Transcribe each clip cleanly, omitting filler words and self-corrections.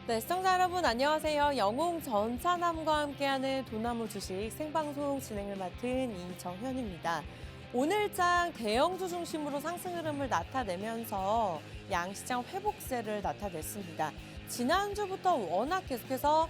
네, 시청자 여러분 안녕하세요. 영웅 전차남과 함께하는 도나무 주식 생방송 진행을 맡은 이정현입니다. 오늘장 대형주 중심으로 상승 흐름을 나타내면서 양시장 회복세를 나타냈습니다. 지난주부터 워낙 계속해서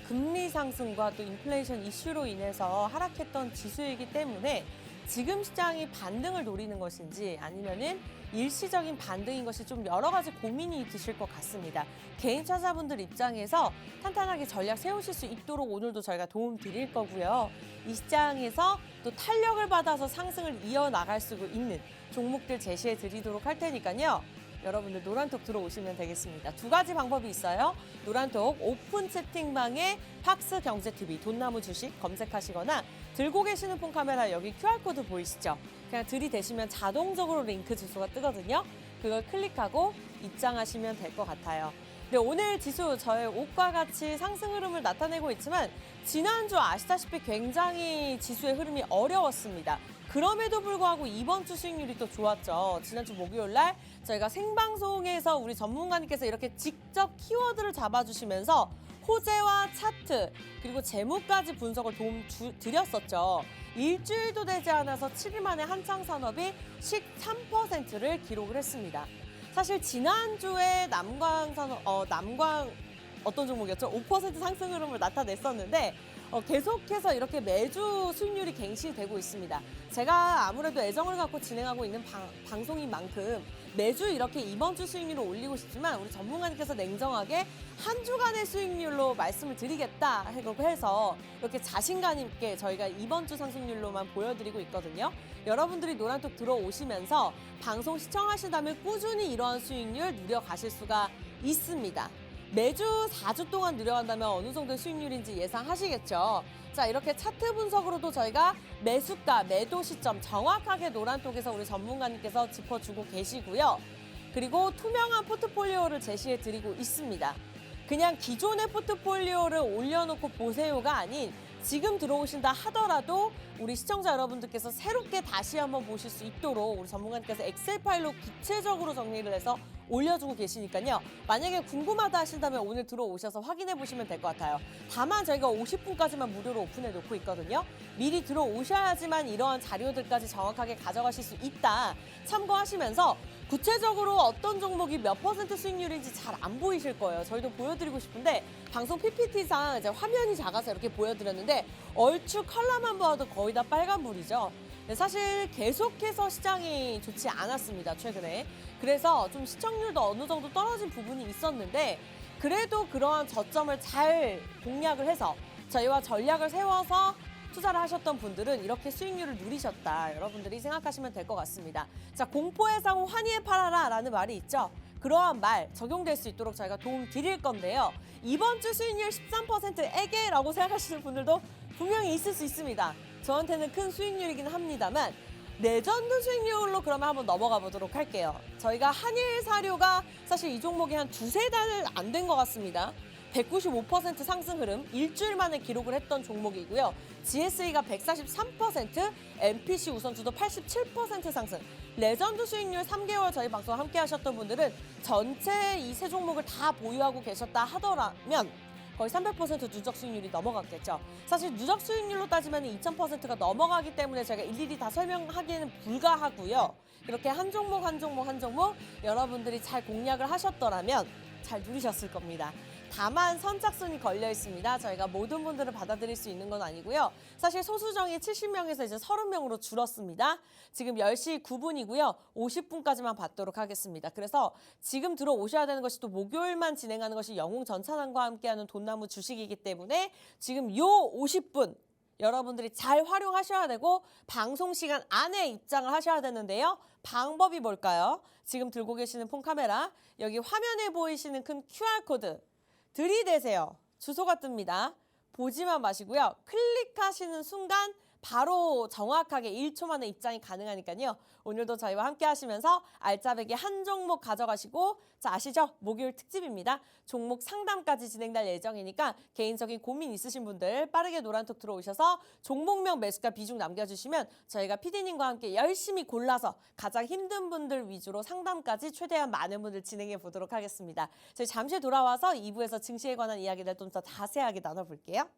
금리 상승과 또 인플레이션 이슈로 인해서 하락했던 지수이기 때문에 지금 시장이 반등을 노리는 것인지 아니면은 일시적인 반등인 것이 좀 여러 가지 고민이 드실 것 같습니다. 개인 투자자분들 입장에서 탄탄하게 전략 세우실 수 있도록 오늘도 저희가 도움 드릴 거고요. 이 시장에서 또 탄력을 받아서 상승을 이어나갈 수 있는 종목들 제시해 드리도록 할 테니까요. 여러분들 노란톡 들어오시면 되겠습니다. 두 가지 방법이 있어요. 노란톡 오픈 채팅방에 팍스경제TV 돈나무 주식 검색하시거나 들고 계시는 폰 카메라 여기 QR코드 보이시죠? 그냥 들이대시면 자동적으로 링크 주소가 뜨거든요. 그걸 클릭하고 입장하시면 될 것 같아요. 네, 오늘 지수 저의 옷과 같이 상승 흐름을 나타내고 있지만 지난주 아시다시피 굉장히 지수의 흐름이 어려웠습니다. 그럼에도 불구하고 이번 주 수익률이 또 좋았죠. 지난주 목요일 날 저희가 생방송에서 우리 전문가님께서 이렇게 직접 키워드를 잡아주시면서 호재와 차트 그리고 재무까지 분석을 드렸었죠. 일주일도 되지 않아서 7일 만에 한창산업이 13%를 기록을 했습니다. 사실 지난주에 남광 어떤 종목이었죠? 5% 상승 흐름을 나타냈었는데 계속해서 이렇게 매주 수익률이 갱신되고 있습니다. 제가 아무래도 애정을 갖고 진행하고 있는 방송인 만큼 매주 이렇게 이번 주 수익률을 올리고 싶지만 우리 전문가님께서 냉정하게 한 주간의 수익률로 말씀을 드리겠다 해서 이렇게 자신감 있게 저희가 이번 주 상승률로만 보여드리고 있거든요. 여러분들이 노란톡 들어오시면서 방송 시청하신다면 꾸준히 이러한 수익률 누려가실 수가 있습니다. 매주 4주 동안 누려간다면 어느 정도의 수익률인지 예상하시겠죠. 자, 이렇게 차트 분석으로도 저희가 매수가, 매도 시점 정확하게 노란톡에서 우리 전문가님께서 짚어주고 계시고요. 그리고 투명한 포트폴리오를 제시해 드리고 있습니다. 그냥 기존의 포트폴리오를 올려놓고 보세요가 아닌 지금 들어오신다 하더라도 우리 시청자 여러분들께서 새롭게 다시 한번 보실 수 있도록 우리 전문가님께서 엑셀 파일로 구체적으로 정리를 해서 올려주고 계시니까요. 만약에 궁금하다 하신다면 오늘 들어오셔서 확인해 보시면 될 것 같아요. 다만 저희가 50분까지만 무료로 오픈해 놓고 있거든요. 미리 들어오셔야지만 이러한 자료들까지 정확하게 가져가실 수 있다. 참고하시면서 구체적으로 어떤 종목이 몇 % 수익률인지 잘 안 보이실 거예요. 저희도 보여드리고 싶은데 방송 PPT상 이제 화면이 작아서 이렇게 보여드렸는데 얼추 컬러만 봐도 거의 다 빨간불이죠. 네, 사실 계속해서 시장이 좋지 않았습니다, 최근에. 그래서 좀 시청률도 어느 정도 떨어진 부분이 있었는데 그래도 그러한 저점을 잘 공략을 해서 저희와 전략을 세워서 투자를 하셨던 분들은 이렇게 수익률을 누리셨다. 여러분들이 생각하시면 될 것 같습니다. 자, 공포의 상호 환희에 팔아라 라는 말이 있죠. 그러한 말 적용될 수 있도록 저희가 도움 드릴 건데요. 이번 주 수익률 13%에게라고 생각하시는 분들도 분명히 있을 수 있습니다. 저한테는 큰 수익률이긴 합니다만 레전드 수익률로 그러면 한번 넘어가 보도록 할게요. 저희가 한일 사료가 사실 이 종목이 한 두세 달 안 된 것 같습니다. 195% 상승 흐름 일주일 만에 기록을 했던 종목이고요. GSE가 143%, MPC 우선주도 87% 상승. 레전드 수익률 3개월 저희 방송 함께 하셨던 분들은 전체 이 세 종목을 다 보유하고 계셨다 하더라면 거의 300% 누적 수익률이 넘어갔겠죠. 사실 누적 수익률로 따지면 2000%가 넘어가기 때문에 제가 일일이 다 설명하기에는 불가하고요. 이렇게 한 종목 한 종목 한 종목 여러분들이 잘 공략을 하셨더라면 잘 누리셨을 겁니다. 다만 선착순이 걸려 있습니다. 저희가 모든 분들을 받아들일 수 있는 건 아니고요. 사실 소수정이 70명에서 이제 30명으로 줄었습니다. 지금 10시 9분이고요. 50분까지만 받도록 하겠습니다. 그래서 지금 들어오셔야 되는 것이 또 목요일만 진행하는 것이 영웅 전찬환과 함께하는 돈나무 주식이기 때문에 지금 요 50분 여러분들이 잘 활용하셔야 되고 방송 시간 안에 입장을 하셔야 되는데요. 방법이 뭘까요? 지금 들고 계시는 폰 카메라, 여기 화면에 보이시는 큰 QR코드 들이대세요. 주소가 뜹니다. 보지만 마시고요. 클릭하시는 순간 바로 정확하게 1초 만에 입장이 가능하니까요. 오늘도 저희와 함께 하시면서 알짜배기 한 종목 가져가시고 자 아시죠? 목요일 특집입니다. 종목 상담까지 진행될 예정이니까 개인적인 고민 있으신 분들 빠르게 노란톡 들어오셔서 종목명 매수가 비중 남겨주시면 저희가 PD님과 함께 열심히 골라서 가장 힘든 분들 위주로 상담까지 최대한 많은 분들 진행해 보도록 하겠습니다. 저희 잠시 돌아와서 2부에서 증시에 관한 이야기를 좀 더 자세하게 나눠볼게요.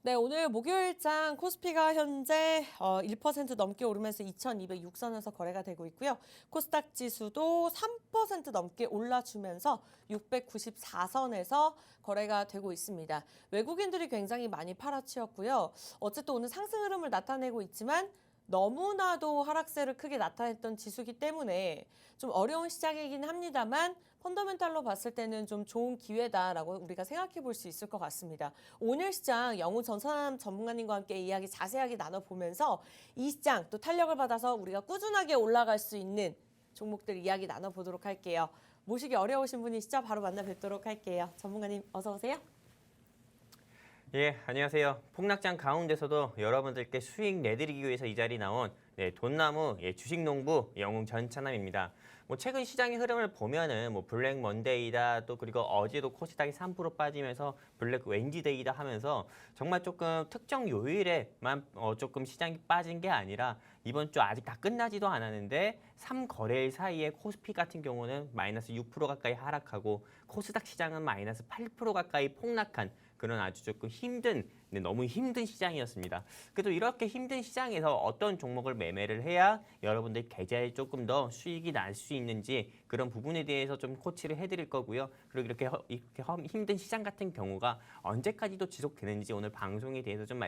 네, 오늘 목요일장 코스피가 현재 1% 넘게 오르면서 2206선에서 거래가 되고 있고요. 코스닥 지수도 3% 넘게 올라주면서 694선에서 거래가 되고 있습니다. 외국인들이 굉장히 많이 팔아치웠고요. 어쨌든 오늘 상승 흐름을 나타내고 있지만 너무나도 하락세를 크게 나타냈던 지수기 때문에 좀 어려운 시장이긴 합니다만 펀더멘탈로 봤을 때는 좀 좋은 기회다라고 우리가 생각해 볼 수 있을 것 같습니다. 오늘 시장 영우 전선남 전문가님과 함께 이야기 자세하게 나눠보면서 이 시장 또 탄력을 받아서 우리가 꾸준하게 올라갈 수 있는 종목들 이야기 나눠보도록 할게요. 모시기 어려우신 분이시죠? 바로 만나 뵙도록 할게요. 전문가님 어서 오세요. 예, 안녕하세요. 폭락장 가운데서도 여러분들께 수익 내드리기 위해서 이 자리 나온 돈나무 주식농부 영웅 전찬남입니다. 최근 시장의 흐름을 보면은 블랙 먼데이다 또 그리고 어제도 코스닥이 3% 빠지면서 블랙 웬지데이다 하면서 정말 조금 특정 요일에만 조금 시장이 빠진 게 아니라 이번 주 아직 다 끝나지도 않았는데 3거래일 사이에 코스피 같은 경우는 마이너스 6% 가까이 하락하고 코스닥 시장은 마이너스 8% 가까이 폭락한 그런 아주 조금 힘든, 너무 힘든 시장이었습니다. 그래도 이렇게 힘든 시장에서 어떤 종목을 매매를 해야 여러분들 계좌에 조금 더 수익이 날 수 있는지 그런 부분에 대해서 좀 코치를 해드릴 거고요. 그리고 이렇게 힘든 시장 같은 경우가 언제까지도 지속되는지 오늘 방송에 대해서 좀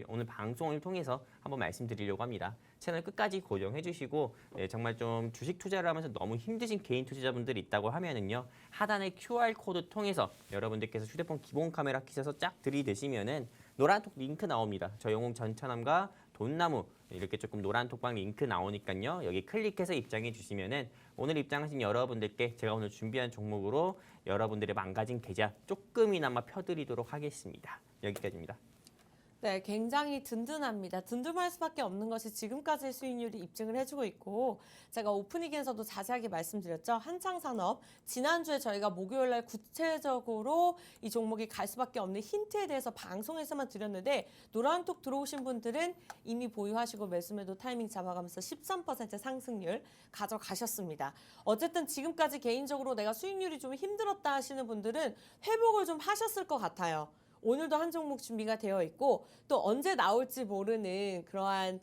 오늘 방송을 통해서 한번 말씀드리려고 합니다. 채널 끝까지 고정해 주시고 정말 좀 주식 투자를 하면서 너무 힘드신 개인 투자자분들이 있다고 하면은요. 하단의 QR코드 통해서 여러분들께서 휴대폰 기본 카메라 켜셔서 쫙 들이대시면은 노란톡 링크 나옵니다. 저 영웅 전찬남과 돈나무 이렇게 조금 노란톡방 링크 나오니까요. 여기 클릭해서 입장해 주시면은 오늘 입장하신 여러분들께 제가 오늘 준비한 종목으로 여러분들의 망가진 계좌 조금이나마 펴드리도록 하겠습니다. 여기까지입니다. 네, 굉장히 든든합니다. 든든할 수밖에 없는 것이 지금까지의 수익률이 입증을 해주고 있고 제가 오프닝에서도 자세하게 말씀드렸죠. 한창산업, 지난주에 저희가 목요일날 구체적으로 이 종목이 갈 수밖에 없는 힌트에 대해서 방송에서만 드렸는데 노란톡 들어오신 분들은 이미 보유하시고 매수매도 타이밍 잡아가면서 13% 상승률 가져가셨습니다. 어쨌든 지금까지 개인적으로 내가 수익률이 좀 힘들었다 하시는 분들은 회복을 좀 하셨을 것 같아요. 오늘도 한 종목 준비가 되어 있고 또 언제 나올지 모르는 그러한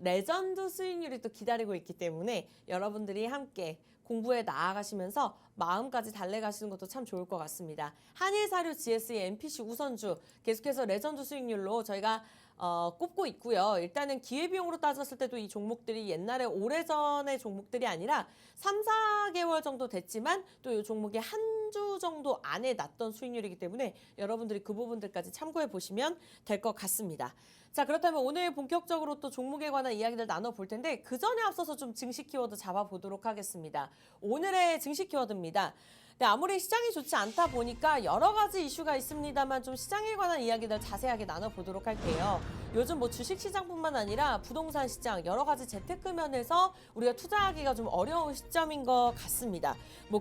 레전드 수익률이 또 기다리고 있기 때문에 여러분들이 함께 공부에 나아가시면서 마음까지 달래가시는 것도 참 좋을 것 같습니다. 한일사료, GSE, MPC 우선주 계속해서 레전드 수익률로 저희가 꼽고 있고요. 일단은 기회비용으로 따졌을 때도 이 종목들이 옛날에 오래전의 종목들이 아니라 3, 4개월 정도 됐지만 또 이 종목이 한 주 정도 안에 났던 수익률이기 때문에 여러분들이 그 부분들까지 참고해 보시면 될 것 같습니다. 자, 그렇다면 오늘 본격적으로 또 종목에 관한 이야기들 나눠볼 텐데 그 전에 앞서서 좀 증시 키워드 잡아보도록 하겠습니다. 오늘의 증시 키워드입니다. 네, 아무리 시장이 좋지 않다 보니까 여러 가지 이슈가 있습니다만 좀 시장에 관한 이야기들 자세하게 나눠보도록 할게요. 요즘 주식시장뿐만 아니라 부동산 시장 여러 가지 재테크 면에서 우리가 투자하기가 좀 어려운 시점인 것 같습니다.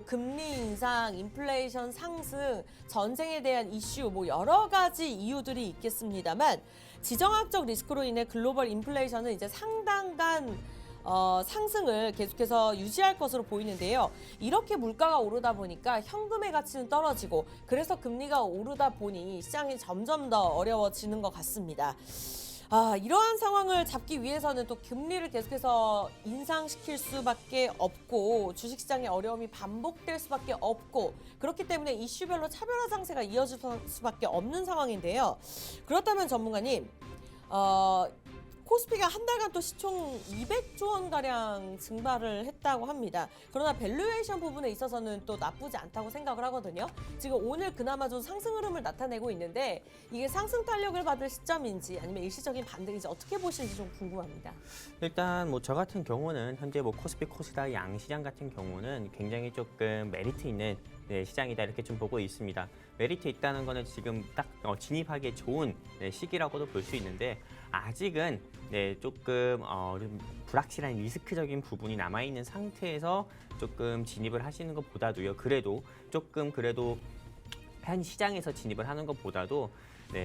금리 인상, 인플레이션 상승, 전쟁에 대한 이슈 여러 가지 이유들이 있겠습니다만 지정학적 리스크로 인해 글로벌 인플레이션은 이제 상당한 상승을 계속해서 유지할 것으로 보이는데요. 이렇게 물가가 오르다 보니까 현금의 가치는 떨어지고 그래서 금리가 오르다 보니 시장이 점점 더 어려워지는 것 같습니다. 이러한 상황을 잡기 위해서는 또 금리를 계속해서 인상시킬 수밖에 없고 주식시장의 어려움이 반복될 수밖에 없고 그렇기 때문에 이슈별로 차별화 장세가 이어질 수밖에 없는 상황인데요. 그렇다면 전문가님, 코스피가 한 달간 또 시총 200조 원가량 증발을 했다고 합니다. 그러나 밸류에이션 부분에 있어서는 또 나쁘지 않다고 생각을 하거든요. 지금 오늘 그나마 좀 상승 흐름을 나타내고 있는데 이게 상승 탄력을 받을 시점인지 아니면 일시적인 반등인지 어떻게 보시는지 좀 궁금합니다. 일단 뭐 저 같은 경우는 현재 뭐 코스피, 코스닥 양시장 같은 경우는 굉장히 조금 메리트 있는 시장이다 이렇게 좀 보고 있습니다. 메리트 있다는 거는 지금 딱 진입하기에 좋은 시기라고도 볼 수 있는데 아직은 조금 불확실한 리스크적인 부분이 남아 있는 상태에서 조금 진입을 하시는 것보다도요. 그래도 현 시장에서 진입을 하는 것보다도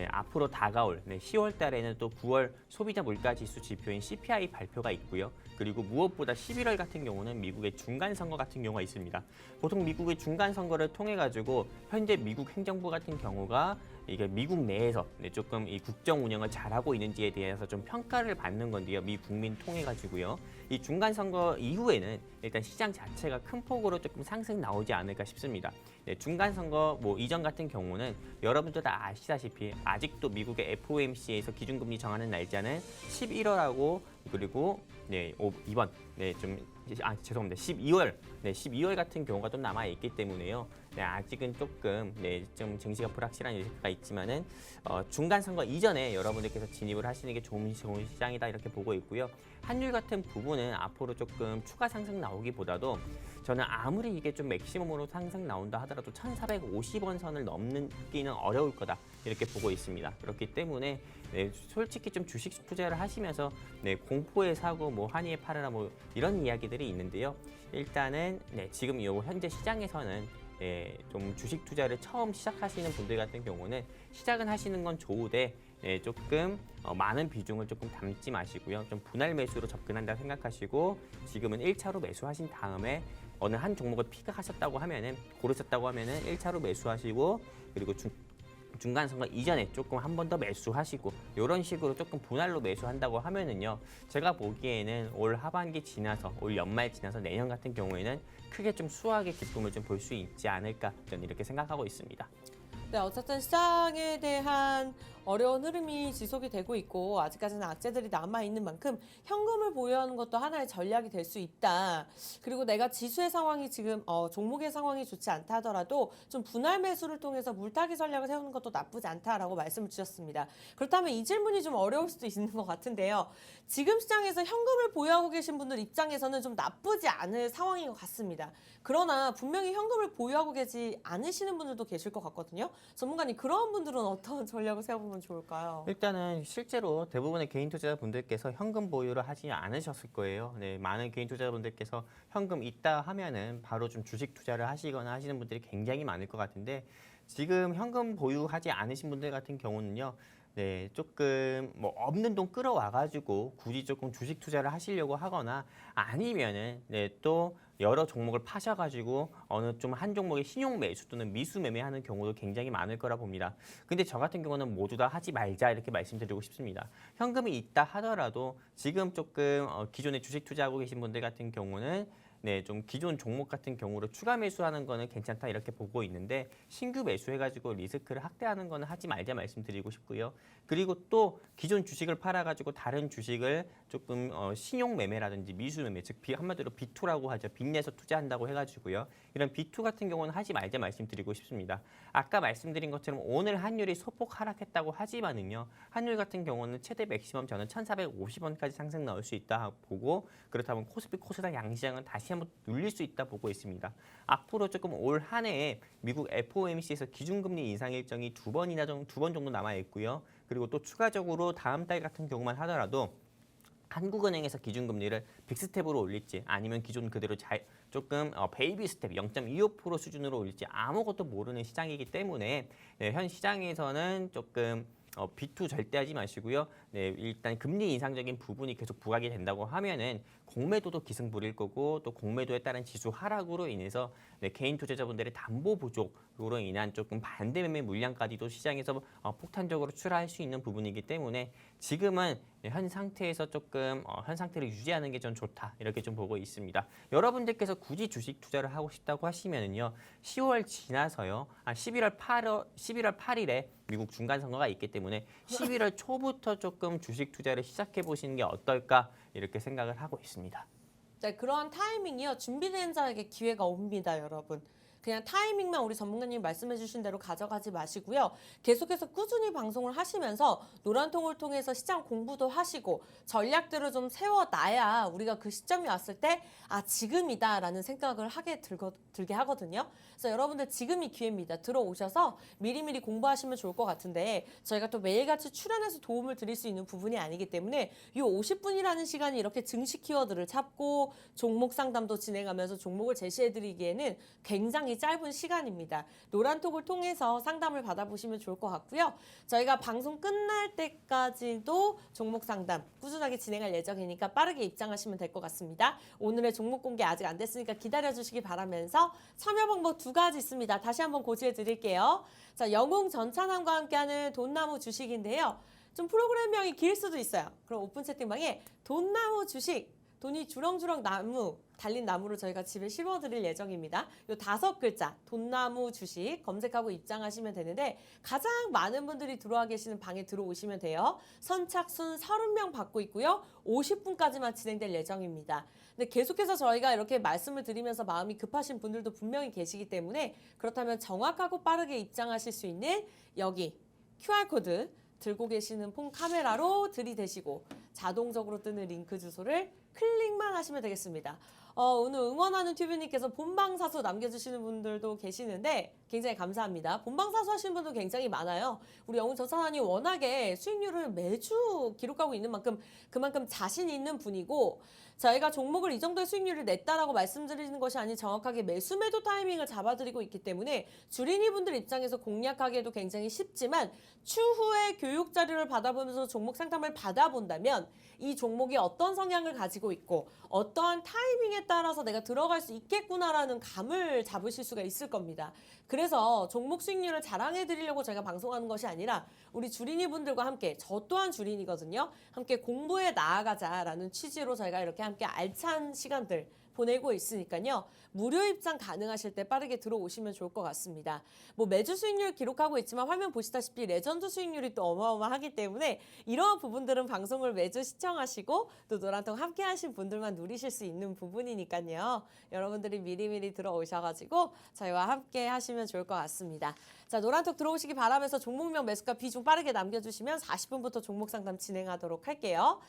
앞으로 다가올 10월 달에는 또 9월 소비자 물가 지수 지표인 CPI 발표가 있고요. 그리고 무엇보다 11월 같은 경우는 미국의 중간 선거 같은 경우가 있습니다. 보통 미국의 중간 선거를 통해 가지고 현재 미국 행정부 같은 경우가 이게 미국 내에서 조금 이 국정 운영을 잘하고 있는지에 대해서 좀 평가를 받는 건데요. 미 국민 통해 가지고요. 이 중간 선거 이후에는 일단 시장 자체가 큰 폭으로 조금 상승 나오지 않을까 싶습니다. 중간 선거 이전 같은 경우는 여러분들 다 아시다시피 아직도 미국의 FOMC에서 기준금리 정하는 날짜는 11월하고 그리고 이번 죄송합니다. 12월 같은 경우가 또 남아 있기 때문에요. 아직은 조금 좀 증시가 불확실한 리스크가 있지만은 중간 선거 이전에 여러분들께서 진입을 하시는 게 좋은 시장이다 이렇게 보고 있고요. 환율 같은 부분은 앞으로 조금 추가 상승 나오기보다도 저는 아무리 이게 좀 맥시멈으로 상승 나온다 하더라도 1,450원 선을 넘기는 어려울 거다 이렇게 보고 있습니다. 그렇기 때문에 솔직히 좀 주식 투자를 하시면서 공포에 사고 환희에 팔아라 이런 이야기들이 있는데요. 일단은 지금 현재 시장에서는 좀 주식 투자를 처음 시작하시는 분들 같은 경우는 시작은 하시는 건 좋으되 조금 많은 비중을 조금 담지 마시고요. 좀 분할 매수로 접근한다 생각하시고 지금은 1차로 매수하신 다음에 어느 한 종목을 픽하셨다고 하면은 고르셨다고 하면은 1차로 매수하시고 그리고 중간 선거 이전에 조금 한 번 더 매수하시고 이런 식으로 조금 분할로 매수한다고 하면은요. 제가 보기에는 올 하반기 지나서 올 연말 지나서 내년 같은 경우에는 크게 좀 수확의 기쁨을 좀 볼 수 있지 않을까 저는 이렇게 생각하고 있습니다. 네, 어쨌든 시장에 대한 어려운 흐름이 지속이 되고 있고 아직까지는 악재들이 남아있는 만큼 현금을 보유하는 것도 하나의 전략이 될 수 있다. 그리고 내가 지수의 상황이 지금 종목의 상황이 좋지 않다 하더라도 좀 분할 매수를 통해서 물타기 전략을 세우는 것도 나쁘지 않다라고 말씀을 주셨습니다. 그렇다면 이 질문이 좀 어려울 수도 있는 것 같은데요. 지금 시장에서 현금을 보유하고 계신 분들 입장에서는 좀 나쁘지 않을 상황인 것 같습니다. 그러나 분명히 현금을 보유하고 계지 않으시는 분들도 계실 것 같거든요. 전문가님, 그런 분들은 어떤 전략을 세워보면 좋을까요? 일단은 실제로 대부분의 개인 투자자분들께서 현금 보유를 하지 않으셨을 거예요. 많은 개인 투자자분들께서 현금 있다 하면은 바로 좀 주식 투자를 하시거나 하시는 분들이 굉장히 많을 것 같은데 지금 현금 보유하지 않으신 분들 같은 경우는요. 조금 없는 돈 끌어와가지고 굳이 조금 주식 투자를 하시려고 하거나 아니면은 또 여러 종목을 파셔가지고 어느 좀 한 종목의 신용 매수 또는 미수 매매하는 경우도 굉장히 많을 거라 봅니다. 근데 저 같은 경우는 모두 다 하지 말자 이렇게 말씀드리고 싶습니다. 현금이 있다 하더라도 지금 조금 기존에 주식 투자하고 계신 분들 같은 경우는 좀 기존 종목 같은 경우로 추가 매수하는 거는 괜찮다 이렇게 보고 있는데 신규 매수해가지고 리스크를 확대하는 거는 하지 말자 말씀드리고 싶고요. 그리고 또 기존 주식을 팔아가지고 다른 주식을 조금 신용 매매라든지 미수 매매, 즉 한마디로 B2라고 하죠. 빚내서 투자한다고 해가지고요. 이런 B2 같은 경우는 하지 말자 말씀드리고 싶습니다. 아까 말씀드린 것처럼 오늘 환율이 소폭 하락했다고 하지만은요. 환율 같은 경우는 최대 맥시멈 저는 1,450원까지 상승 나올 수 있다 보고 그렇다면 코스피, 코스닥 양시장은 다시 한번 눌릴 수 있다 보고 있습니다. 앞으로 조금 올 한 해에 미국 FOMC에서 기준금리 인상 일정이 두 번 정도 남아 있고요. 그리고 또 추가적으로 다음 달 같은 경우만 하더라도 한국은행에서 기준금리를 빅스텝으로 올릴지 아니면 기존 그대로 조금 베이비 스텝 0.25% 수준으로 올릴지 아무것도 모르는 시장이기 때문에 현 시장에서는 조금 비투 절대 하지 마시고요. 네, 일단 금리 인상적인 부분이 계속 부각이 된다고 하면은 공매도도 기승 부릴 거고 또 공매도에 따른 지수 하락으로 인해서 네, 개인 투자자분들의 담보 부족으로 인한 조금 반대 매매 물량까지도 시장에서 폭탄적으로 출하할 수 있는 부분이기 때문에 지금은 현 상태에서 조금 현 상태를 유지하는 게 좀 좋다 이렇게 좀 보고 있습니다. 여러분들께서 굳이 주식 투자를 하고 싶다고 하시면은요 10월 지나서요 11월 8일에 미국 중간 선거가 있기 때문에 11월 초부터 조금 주식 투자를 시작해 보시는 게 어떨까 이렇게 생각을 하고 있습니다. 네, 그런 타이밍이요. 준비된 자에게 기회가 옵니다, 여러분. 그냥 타이밍만 우리 전문가님 말씀해 주신 대로 가져가지 마시고요. 계속해서 꾸준히 방송을 하시면서 노란통을 통해서 시장 공부도 하시고 전략들을 좀 세워놔야 우리가 그 시점이 왔을 때 지금이다라는 생각을 들게 하거든요. 그래서 여러분들 지금이 기회입니다. 들어오셔서 미리미리 공부하시면 좋을 것 같은데 저희가 또 매일같이 출연해서 도움을 드릴 수 있는 부분이 아니기 때문에 이 50분이라는 시간이 이렇게 증시 키워드를 잡고 종목 상담도 진행하면서 종목을 제시해드리기에는 굉장히 짧은 시간입니다. 노란톡을 통해서 상담을 받아보시면 좋을 것 같고요. 저희가 방송 끝날 때까지도 종목 상담 꾸준하게 진행할 예정이니까 빠르게 입장하시면 될 것 같습니다. 오늘의 종목 공개 아직 안 됐으니까 기다려주시기 바라면서 참여 방법 2가지 있습니다. 다시 한번 고지해 드릴게요. 자, 영웅 전찬함과 함께하는 돈나무 주식인데요. 좀 프로그램명이 길 수도 있어요. 그럼 오픈 채팅방에 돈나무 주식, 돈이 주렁주렁 달린 나무를 저희가 집에 심어드릴 예정입니다. 요 5글자 돈나무 주식 검색하고 입장하시면 되는데 가장 많은 분들이 들어와 계시는 방에 들어오시면 돼요. 선착순 30명 받고 있고요. 50분까지만 진행될 예정입니다. 근데 계속해서 저희가 이렇게 말씀을 드리면서 마음이 급하신 분들도 분명히 계시기 때문에 그렇다면 정확하고 빠르게 입장하실 수 있는 여기 QR코드 들고 계시는 폰 카메라로 들이대시고 자동적으로 뜨는 링크 주소를 클릭만 하시면 되겠습니다. 오늘 응원하는 튜브님께서 본방사수 남겨주시는 분들도 계시는데 굉장히 감사합니다. 본방사수 하시는 분도 굉장히 많아요. 우리 영웅 전찬환이 워낙에 수익률을 매주 기록하고 있는 만큼 그만큼 자신 있는 분이고 저희가 종목을 이 정도의 수익률을 냈다라고 말씀드리는 것이 아닌 정확하게 매수 매도 타이밍을 잡아드리고 있기 때문에 주린이 분들 입장에서 공략하기에도 굉장히 쉽지만 추후에 교육 자료를 받아보면서 종목 상담을 받아본다면 이 종목이 어떤 성향을 가지고 있고 어떠한 타이밍에 따라서 내가 들어갈 수 있겠구나라는 감을 잡으실 수가 있을 겁니다. 그래서 종목 수익률을 자랑해 드리려고 저희가 방송하는 것이 아니라 우리 주린이 분들과 함께 저 또한 주린이거든요. 함께 공부해 나아가자라는 취지로 저희가 이렇게 함께 알찬 시간들 보내고 있으니까요. 무료 입장 가능하실 때 빠르게 들어오시면 좋을 것 같습니다. 뭐 매주 수익률 기록하고 있지만 화면 보시다시피 레전드 수익률이 또 어마어마하기 때문에 이러한 부분들은 방송을 매주 시청하시고 또 노란통 함께 하신 분들만 누리실 수 있는 부분이니까요. 여러분들이 미리미리 들어오셔가지고 저희와 함께 하시면 좋을 것 같습니다. 자, 노란톡 들어오시기 바라면서 종목명 매수가 비중 빠르게 남겨주시면 40분부터 종목 상담 진행하도록 할게요.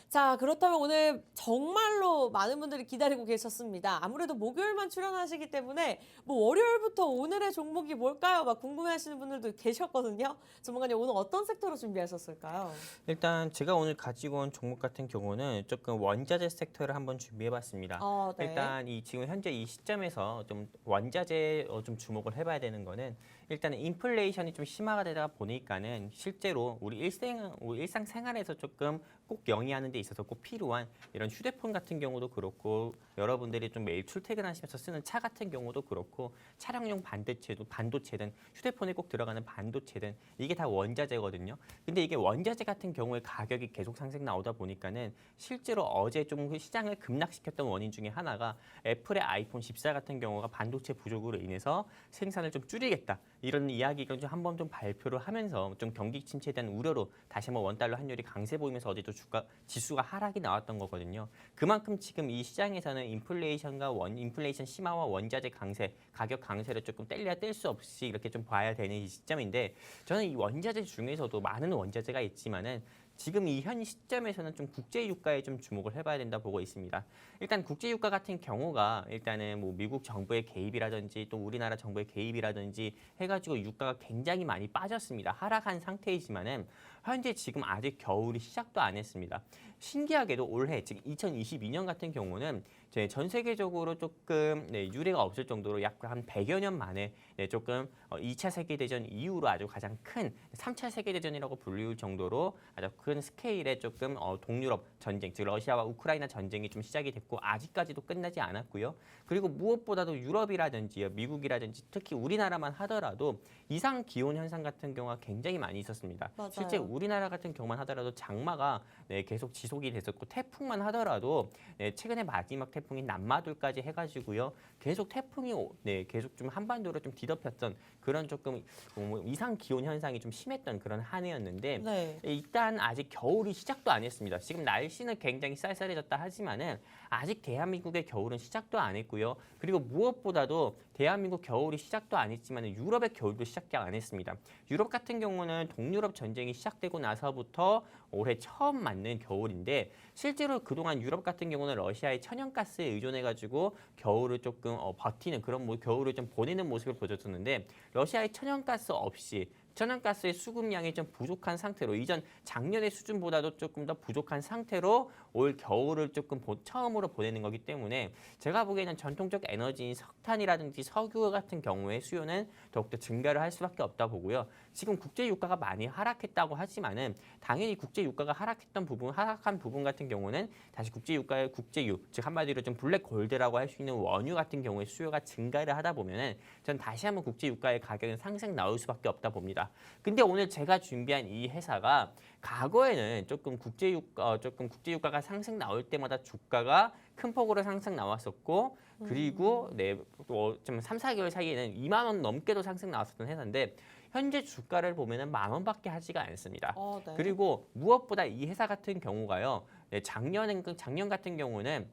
자, 그렇다면 오늘 정말로 많은 분들이 기다리고 계셨습니다. 아무래도 목요일만 출연하시기 때문에 뭐 월요일부터 오늘의 종목이 뭘까요? 막 궁금해하시는 분들도 계셨거든요. 전문가님 오늘 어떤 섹터로 준비하셨을까요? 일단 제가 오늘 가지고 온 종목 같은 경우는 조금 원자재 섹터를 한번 준비해봤습니다. 네. 일단 지금 현재 이 시점에서 좀 원자재 좀 주목을 해봐야 되는 거는 일단은 인플레이션이 좀 심화가 되다 보니까는 실제로 우리 일상생활에서 조금 꼭 영위하는 데 있어서 꼭 필요한 이런 휴대폰 같은 경우도 그렇고 여러분들이 좀 매일 출퇴근하시면서 쓰는 차 같은 경우도 그렇고 차량용 반도체든 휴대폰에 꼭 들어가는 반도체든 이게 다 원자재거든요. 근데 이게 원자재 같은 경우에 가격이 계속 상승 나오다 보니까는 실제로 어제 좀 시장을 급락시켰던 원인 중에 하나가 애플의 아이폰 14 같은 경우가 반도체 부족으로 인해서 생산을 좀 줄이겠다. 이런 이야기가 좀 한번 좀 발표를 하면서 좀 경기 침체에 대한 우려로 다시 한번 원달러 환율이 강세 보이면서 어제 또 지수가 하락이 나왔던 거거든요. 그만큼 지금 이 시장에서는 인플레이션 심화와 원자재 강세, 가격 강세를 조금 뗄 수 없이 이렇게 좀 봐야 되는 이 시점인데 저는 이 원자재 중에서도 많은 원자재가 있지만은 지금 이 현 시점에서는 좀 국제 유가에 좀 주목을 해봐야 된다 보고 있습니다. 일단 국제 유가 같은 경우가 일단은 뭐 미국 정부의 개입이라든지 또 우리나라 정부의 개입이라든지 해가지고 유가가 굉장히 많이 빠졌습니다. 하락한 상태이지만은 현재 지금 아직 겨울이 시작도 안 했습니다. 신기하게도 올해 즉 2022년 같은 경우는 전 세계적으로 조금 유례가 없을 정도로 약 한 100여 년 만에 조금 2차 세계대전 이후로 아주 가장 큰 3차 세계대전이라고 불릴 정도로 아주 큰 스케일의 조금 동유럽 전쟁, 즉 러시아와 우크라이나 전쟁이 좀 시작이 됐고 아직까지도 끝나지 않았고요. 그리고 무엇보다도 유럽이라든지 미국이라든지 특히 우리나라만 하더라도 이상 기온 현상 같은 경우가 굉장히 많이 있었습니다. 맞아요. 실제 우리나라 같은 경우만 하더라도 장마가 계속 지속이 됐었고 태풍만 하더라도 최근에 마지막 태풍이 남마돌까지 해가지고요. 계속 태풍이 계속 좀 한반도를 좀 뒤덮였던 그런 조금 이상 기온 현상이 좀 심했던 그런 한 해였는데 네. 일단 아직 겨울이 시작도 안 했습니다. 지금 날씨는 굉장히 쌀쌀해졌다 하지만은 아직 대한민국의 겨울은 시작도 안 했고요. 그리고 무엇보다도 대한민국 겨울이 시작도 안 했지만 유럽의 겨울도 시작 안 했습니다. 유럽 같은 경우는 동유럽 전쟁이 시작되고 나서부터 올해 처음 맞는 겨울인데 실제로 그동안 유럽 같은 경우는 러시아의 천연가스에 의존해가지고 겨울을 조금 버티는 그런 겨울을 좀 보내는 모습을 보여줬었는데 러시아의 천연가스 없이 천연가스의 수급량이 좀 부족한 상태로 이전 작년의 수준보다도 조금 더 부족한 상태로 올 겨울을 조금 처음으로 보내는 거기 때문에 제가 보기에는 전통적 에너지인 석탄이라든지 석유 같은 경우의 수요는 더욱더 증가를 할 수밖에 없다 보고요. 지금 국제 유가가 많이 하락했다고 하지만은 당연히 국제 유가가 하락한 부분 같은 경우는 다시 국제 유가의 국제유, 즉 한마디로 좀 블랙 골드라고 할 수 있는 원유 같은 경우에 수요가 증가를 하다 보면은 전 다시 한번 국제 유가의 가격은 상승 나올 수밖에 없다 봅니다. 근데 오늘 제가 준비한 이 회사가 과거에는 조금 국제 유가가 상승 나올 때마다 주가가 큰 폭으로 상승 나왔었고 그리고 좀 3, 4개월 사이에는 2만 원 넘게도 상승 나왔었던 회사인데 현재 주가를 보면은 10,000원밖에 하지가 않습니다. 네. 그리고 무엇보다 이 회사 같은 경우가요. 작년 같은 경우는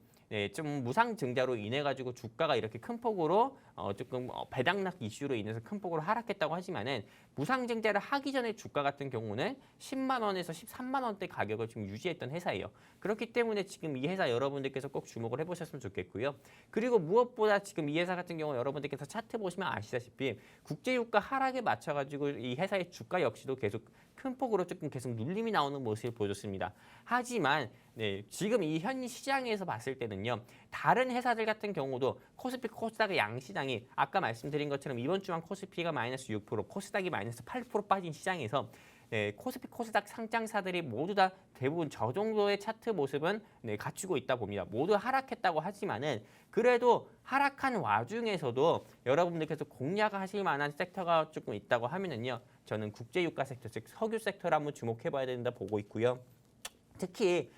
좀 무상증자로 인해 가지고 주가가 이렇게 큰 폭으로 조금 배당락 이슈로 인해서 큰 폭으로 하락했다고 하지만은 무상증자를 하기 전에 주가 같은 경우는 10만 원에서 13만 원대 가격을 지금 유지했던 회사예요. 그렇기 때문에 지금 이 회사 여러분들께서 꼭 주목을 해보셨으면 좋겠고요. 그리고 무엇보다 지금 이 회사 같은 경우 여러분들께서 차트 보시면 아시다시피 국제유가 하락에 맞춰가지고 이 회사의 주가 역시도 계속 큰 폭으로 조금 계속 눌림이 나오는 모습을 보여줬습니다. 하지만 지금 이 현 시장에서 봤을 때는요. 다른 회사들 같은 경우도 코스피, 코스닥의 양시장이 아까 말씀드린 것처럼 이번 주만 코스피가 마이너스 6%, 코스닥이 마이너스 8% 빠진 시장에서 코스피, 코스닥 상장사들이 모두 다 대부분 저 정도의 차트 모습은 갖추고 있다 봅니다. 모두 하락했다고 하지만은 그래도 하락한 와중에서도 여러분들께서 공략하실 만한 섹터가 조금 있다고 하면은요. 저는 국제유가 섹터, 즉 석유 섹터를 한번 주목해봐야 된다 보고 있고요. 특히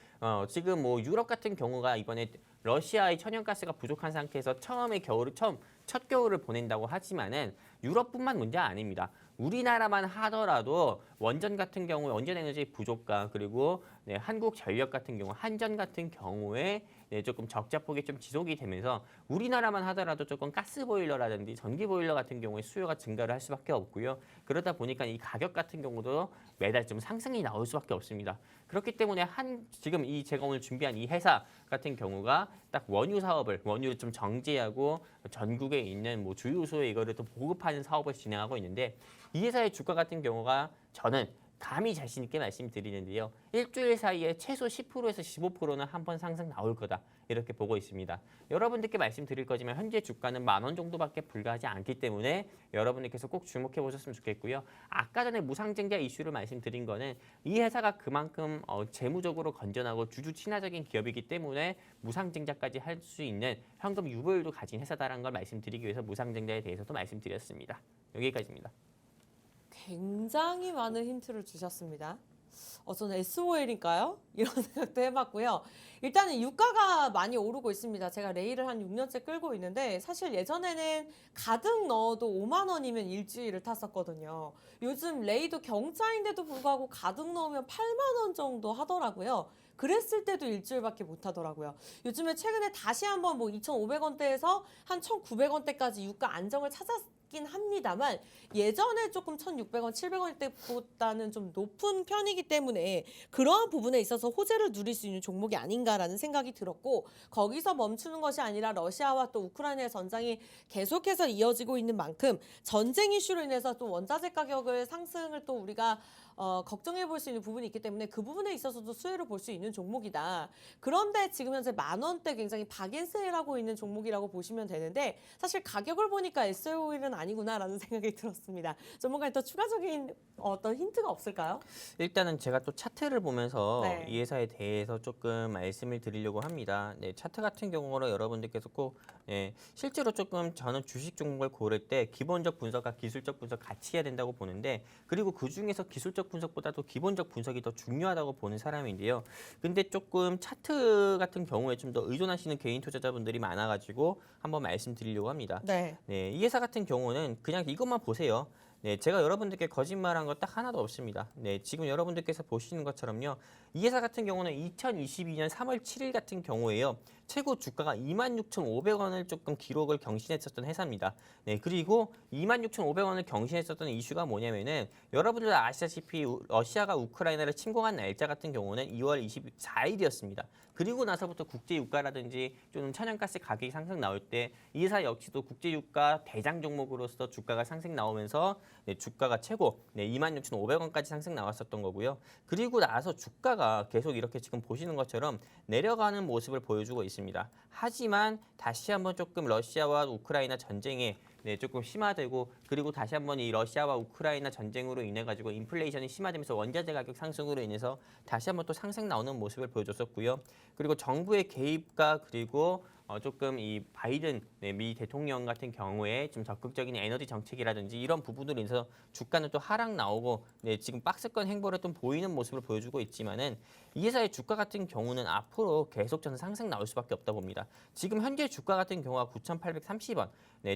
지금 유럽 같은 경우가 이번에 러시아의 천연가스가 부족한 상태에서 첫 겨울을 보낸다고 하지만은 유럽뿐만 문제가 아닙니다. 우리나라만 하더라도 원전 같은 경우에 원전 에너지 부족과 그리고 한국전력 같은 경우 한전 같은 경우에 조금 적자폭이 좀 지속이 되면서 우리나라만 하더라도 조금 가스보일러라든지 전기보일러 같은 경우에 수요가 증가를 할 수밖에 없고요. 그러다 보니까 이 가격 같은 경우도 매달 좀 상승이 나올 수밖에 없습니다. 그렇기 때문에 지금 제가 오늘 준비한 이 회사 같은 경우가 딱 원유를 좀 정제하고 전국에 있는 주유소에 이거를 또 보급하는 사업을 진행하고 있는데 이 회사의 주가 같은 경우가 저는 감히 자신 있게 말씀드리는데요. 일주일 사이에 최소 10%에서 15%는 한 번 상승 나올 거다. 이렇게 보고 있습니다. 여러분들께 말씀드릴 거지만 현재 주가는 10,000원 정도밖에 불과하지 않기 때문에 여러분들께서 꼭 주목해 보셨으면 좋겠고요. 아까 전에 무상증자 이슈를 말씀드린 거는 이 회사가 그만큼 재무적으로 건전하고 주주 친화적인 기업이기 때문에 무상증자까지 할 수 있는 현금 유보율도 가진 회사다라는 걸 말씀드리기 위해서 무상증자에 대해서도 말씀드렸습니다. 여기까지입니다. 굉장히 많은 힌트를 주셨습니다. 저는 SOL인가요? 이런 생각도 해봤고요. 일단은 유가가 많이 오르고 있습니다. 제가 레일을 한 6년째 끌고 있는데 사실 예전에는 가득 넣어도 5만 원이면 일주일을 탔었거든요. 요즘 레이도 경차인데도 불구하고 가득 넣으면 8만 원 정도 하더라고요. 그랬을 때도 일주일밖에 못 하더라고요. 요즘에 최근에 다시 한번 2,500원대에서 한 1,900원대까지 유가 안정을 찾았긴 합니다만 예전에 조금 1,600원, 700원대보다는 좀 높은 편이기 때문에 그러한 부분에 있어서 호재를 누릴 수 있는 종목이 아닌가라는 생각이 들었고 거기서 멈추는 것이 아니라 러시아와 또 우크라이나의 전장이 계속해서 이어지고 있는 만큼 전쟁 이슈로 인해서 또 원자재 가격을 상승을 또 우리가 걱정해 볼 수 있는 부분이 있기 때문에 그 부분에 있어서도 수혜를 볼 수 있는 종목이다. 그런데 지금 현재 10,000원대 굉장히 박인세일하고 있는 종목이라고 보시면 되는데 사실 가격을 보니까 SO일은 아니구나라는 생각이 들었습니다. 전문가님 더 추가적인 어떤 힌트가 없을까요? 일단은 제가 또 차트를 보면서 네. 이 회사에 대해서 조금 말씀을 드리려고 합니다. 네, 차트 같은 경우로 여러분들께서 꼭 실제로 조금 저는 주식 종목을 고를 때 기본적 분석과 기술적 분석 같이 해야 된다고 보는데 그리고 그 중에서 기술적 분석보다도 기본적 분석이 더 중요하다고 보는 사람인데요. 근데 조금 차트 같은 경우에 좀 더 의존하시는 개인 투자자분들이 많아가지고 한번 말씀드리려고 합니다. 네. 네, 이 회사 같은 경우는 그냥 이것만 보세요. 네, 제가 여러분들께 거짓말한 거 딱 하나도 없습니다. 네, 지금 여러분들께서 보시는 것처럼요. 이 회사 같은 경우는 2022년 3월 7일 같은 경우에요. 최고 주가가 26,500원을 조금 기록을 경신했었던 회사입니다. 네, 그리고 26,500원을 경신했었던 이슈가 뭐냐면은 여러분들 아시다시피 러시아가 우크라이나를 침공한 날짜 같은 경우는 2월 24일이었습니다. 그리고 나서부터 국제유가라든지 또는 천연가스 가격이 상승 나올 때 이 회사 역시도 국제유가 대장 종목으로서 주가가 상승 나오면서 네, 주가가 최고 26,500원까지 상승 나왔었던 거고요. 그리고 나서 주가가 계속 이렇게 지금 보시는 것처럼 내려가는 모습을 보여주고 있습니다. 하지만 다시 한번 조금 러시아와 우크라이나 전쟁에 조금 심화되고 그리고 다시 한번 이 러시아와 우크라이나 전쟁으로 인해 가지고 인플레이션이 심화되면서 원자재 가격 상승으로 인해서 다시 한번 또 상승 나오는 모습을 보여줬었고요. 그리고 정부의 개입과 그리고 조금 이 바이든 미 대통령 같은 경우에 좀 적극적인 에너지 정책이라든지 이런 부분으로 인해서 주가는 또 하락 나오고 지금 박스권 행보를 좀 보이는 모습을 보여주고 있지만은 이 회사의 주가 같은 경우는 앞으로 계속 저는 상승 나올 수밖에 없다 봅니다. 지금 현재 주가 같은 경우가 9,830원.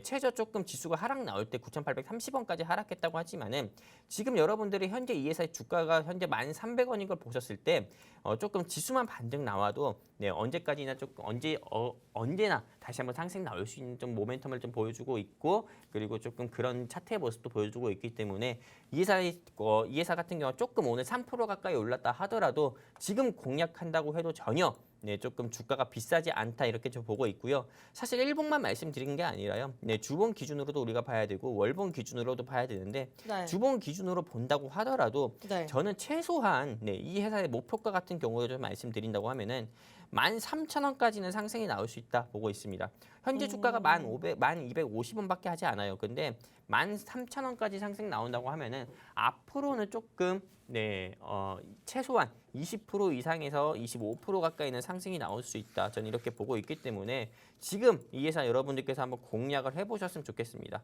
최저 조금 지수가 하락 나올 때 9,830원까지 하락했다고 하지만은 지금 여러분들이 현재 이 회사의 주가가 현재 1,300원인 걸 보셨을 때 조금 지수만 반등 나와도 언제까지나 조금 언제나 다시 한번 상승 나올 수 있는 좀 모멘텀을 좀 보여주고 있고 그리고 조금 그런 차트의 모습도 보여주고 있기 때문에 이 회사 같은 경우 조금 오늘 3% 가까이 올랐다 하더라도 지금 공략한다고 해도 전혀 조금 주가가 비싸지 않다 이렇게 좀 보고 있고요. 사실 일봉만 말씀드린 게 아니라요. 주봉 기준으로도 우리가 봐야 되고 월봉 기준으로도 봐야 되는데 네. 주봉 기준으로 본다고 하더라도 네. 저는 최소한 이 회사의 목표가 같은 경우를 좀 말씀드린다고 하면은 13,000원까지는 상승이 나올 수 있다 보고 있습니다. 현재 주가가 1,250원밖에 하지 않아요. 근데 13,000원까지 상승 나온다고 하면은 앞으로는 조금 최소한 20% 이상에서 25% 가까이는 상승이 나올 수 있다. 저는 이렇게 보고 있기 때문에 지금 이 회사 여러분들께서 한번 공략을 해보셨으면 좋겠습니다.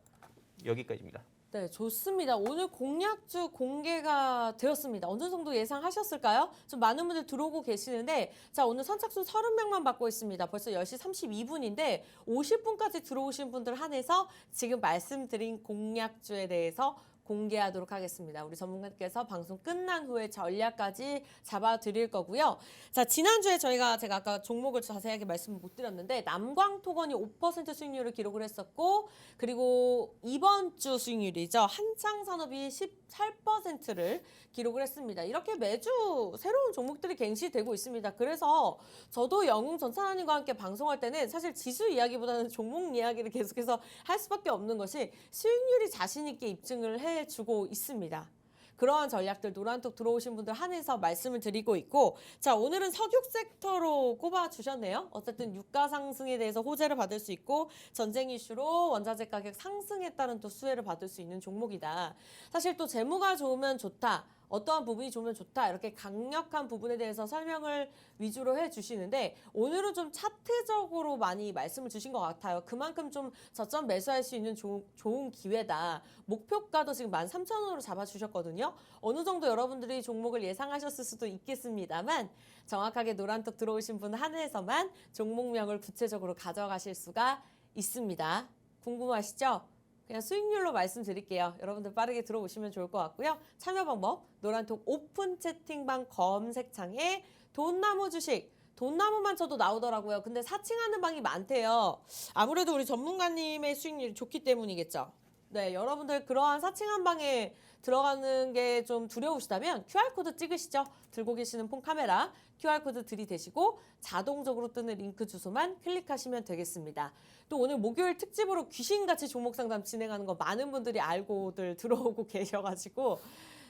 여기까지입니다. 네, 좋습니다. 오늘 공약주 공개가 되었습니다. 어느 정도 예상하셨을까요? 좀 많은 분들 들어오고 계시는데 자, 오늘 선착순 30명만 받고 있습니다. 벌써 10시 32분인데 50분까지 들어오신 분들 한해서 지금 말씀드린 공약주에 대해서 공개하도록 하겠습니다. 우리 전문가께서 방송 끝난 후에 전략까지 잡아드릴 거고요. 자, 지난주에 제가 아까 종목을 자세하게 말씀을 못 드렸는데 남광토건이 5% 수익률을 기록을 했었고 그리고 이번 주 수익률이죠. 한창산업이 18%를 기록을 했습니다. 이렇게 매주 새로운 종목들이 갱신되고 있습니다. 그래서 저도 영웅 전찬환님과 함께 방송할 때는 사실 지수 이야기보다는 종목 이야기를 계속해서 할 수밖에 없는 것이 수익률이 자신 있게 입증을 해주고 있습니다. 그러한 전략들 노란톡 들어오신 분들 한해서 말씀을 드리고 있고 자, 오늘은 석유 섹터로 꼽아주셨네요. 어쨌든 유가 상승에 대해서 호재를 받을 수 있고 전쟁 이슈로 원자재 가격 상승에 따른 또 수혜를 받을 수 있는 종목이다. 사실 또 재무가 좋으면 좋다. 어떠한 부분이 좋으면 좋다 이렇게 강력한 부분에 대해서 설명을 위주로 해주시는데 오늘은 좀 차트적으로 많이 말씀을 주신 것 같아요. 그만큼 좀 저점 매수할 수 있는 좋은 기회다. 목표가도 지금 13,000원으로 잡아주셨거든요. 어느 정도 여러분들이 종목을 예상하셨을 수도 있겠습니다만 정확하게 노란톡 들어오신 분 한해서만 종목명을 구체적으로 가져가실 수가 있습니다. 궁금하시죠? 그냥 수익률로 말씀드릴게요. 여러분들 빠르게 들어오시면 좋을 것 같고요. 참여 방법 노란톡 오픈 채팅방 검색창에 돈나무 주식 돈나무만 쳐도 나오더라고요. 근데 사칭하는 방이 많대요. 아무래도 우리 전문가님의 수익률이 좋기 때문이겠죠. 네, 여러분들 그러한 사칭한 방에 들어가는 게 좀 두려우시다면 QR코드 찍으시죠. 들고 계시는 폰 카메라 QR코드 들이대시고 자동적으로 뜨는 링크 주소만 클릭하시면 되겠습니다. 또 오늘 목요일 특집으로 귀신같이 종목 상담 진행하는 거 많은 분들이 알고들 들어오고 계셔가지고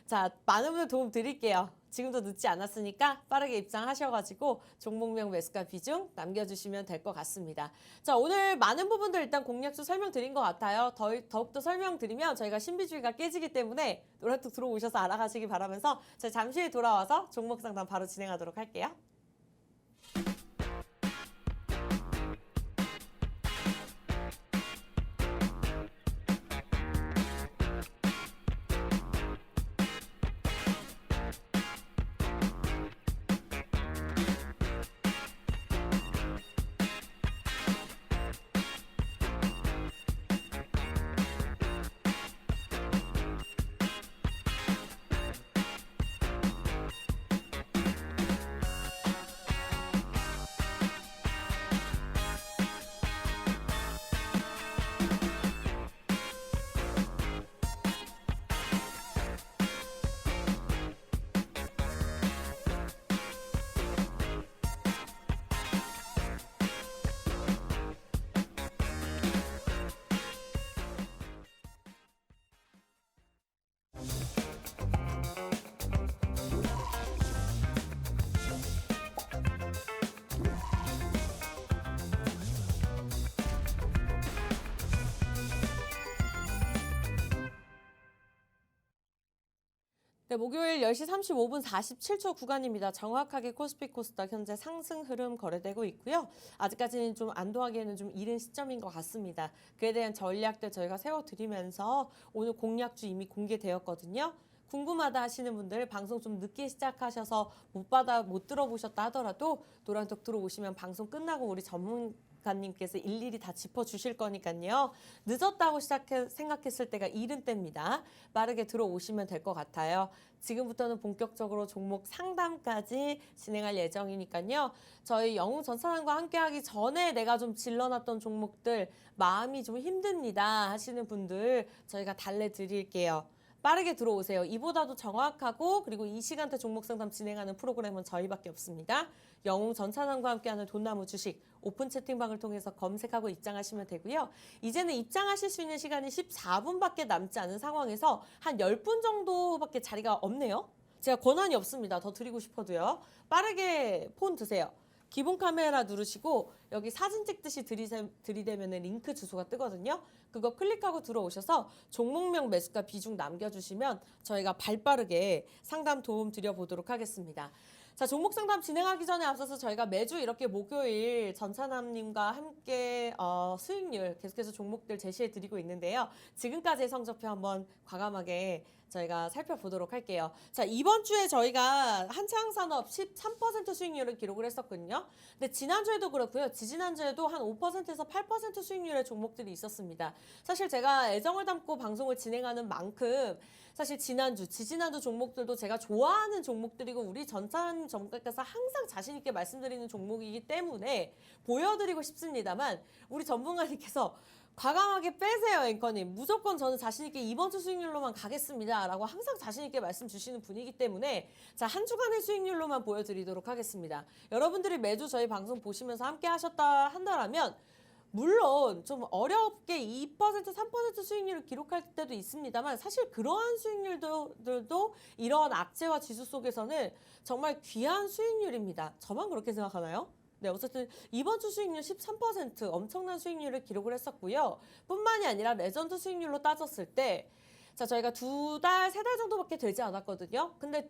자, 많은 분들 도움 드릴게요. 지금도 늦지 않았으니까 빠르게 입장하셔가지고 종목명 매수가 비중 남겨주시면 될 것 같습니다. 자, 오늘 많은 부분들 일단 공략주 설명드린 것 같아요. 더욱더 설명드리면 저희가 신비주의가 깨지기 때문에 노란톡 들어오셔서 알아가시기 바라면서 저희 잠시 후에 돌아와서 종목 상담 바로 진행하도록 할게요. 네, 목요일 10시 35분 47초 구간입니다. 정확하게 코스피 코스닥 현재 상승 흐름 거래되고 있고요. 아직까지는 좀 안도하기에는 좀 이른 시점인 것 같습니다. 그에 대한 전략들 저희가 세워드리면서 오늘 공략주 이미 공개되었거든요. 궁금하다 하시는 분들 방송 좀 늦게 시작하셔서 못 들어보셨다 하더라도 노란톡 들어오시면 방송 끝나고 우리 전문가님께서 일일이 다 짚어주실 거니까요. 늦었다고 생각했을 때가 이른 때입니다. 빠르게 들어오시면 될 것 같아요. 지금부터는 본격적으로 종목 상담까지 진행할 예정이니까요. 저희 영웅 전산함과 함께하기 전에 내가 좀 질러놨던 종목들 마음이 좀 힘듭니다 하시는 분들 저희가 달래드릴게요. 빠르게 들어오세요. 이보다도 정확하고 그리고 이 시간대 종목 상담 진행하는 프로그램은 저희밖에 없습니다. 영웅 전산함과 함께하는 돈나무 주식 오픈 채팅방을 통해서 검색하고 입장하시면 되고요. 이제는 입장하실 수 있는 시간이 14분밖에 남지 않은 상황에서 한 10분 정도밖에 자리가 없네요. 제가 권한이 없습니다. 더 드리고 싶어도요. 빠르게 폰 드세요. 기본 카메라 누르시고 여기 사진 찍듯이 들이대면 링크 주소가 뜨거든요. 그거 클릭하고 들어오셔서 종목명 매수가 비중 남겨주시면 저희가 발빠르게 상담 도움 드려보도록 하겠습니다. 자, 종목 상담 진행하기 전에 앞서서 저희가 매주 이렇게 목요일 전찬함님과 함께 수익률 계속해서 종목들 제시해 드리고 있는데요. 지금까지의 성적표 한번 과감하게 저희가 살펴보도록 할게요. 자, 이번 주에 저희가 한창산업 13% 수익률을 기록을 했었거든요. 근데 지난주에도 그렇고요. 지지난주에도 한 5%에서 8% 수익률의 종목들이 있었습니다. 사실 제가 애정을 담고 방송을 진행하는 만큼 사실 지지난주 종목들도 제가 좋아하는 종목들이고 우리 전찬 전문가께서 항상 자신 있게 말씀드리는 종목이기 때문에 보여드리고 싶습니다만 우리 전문가님께서 과감하게 빼세요, 앵커님. 무조건 저는 자신 있게 이번 주 수익률로만 가겠습니다. 라고 항상 자신 있게 말씀 주시는 분이기 때문에 자, 한 주간의 수익률로만 보여드리도록 하겠습니다. 여러분들이 매주 저희 방송 보시면서 함께 하셨다 한다면 물론 좀 어렵게 2%, 3% 수익률을 기록할 때도 있습니다만 사실 그러한 수익률들도 이러한 악재와 지수 속에서는 정말 귀한 수익률입니다. 저만 그렇게 생각하나요? 네, 어쨌든 이번 주 수익률 13% 엄청난 수익률을 기록을 했었고요. 뿐만이 아니라 레전드 수익률로 따졌을 때 자, 저희가 2달, 3달 정도밖에 되지 않았거든요. 근데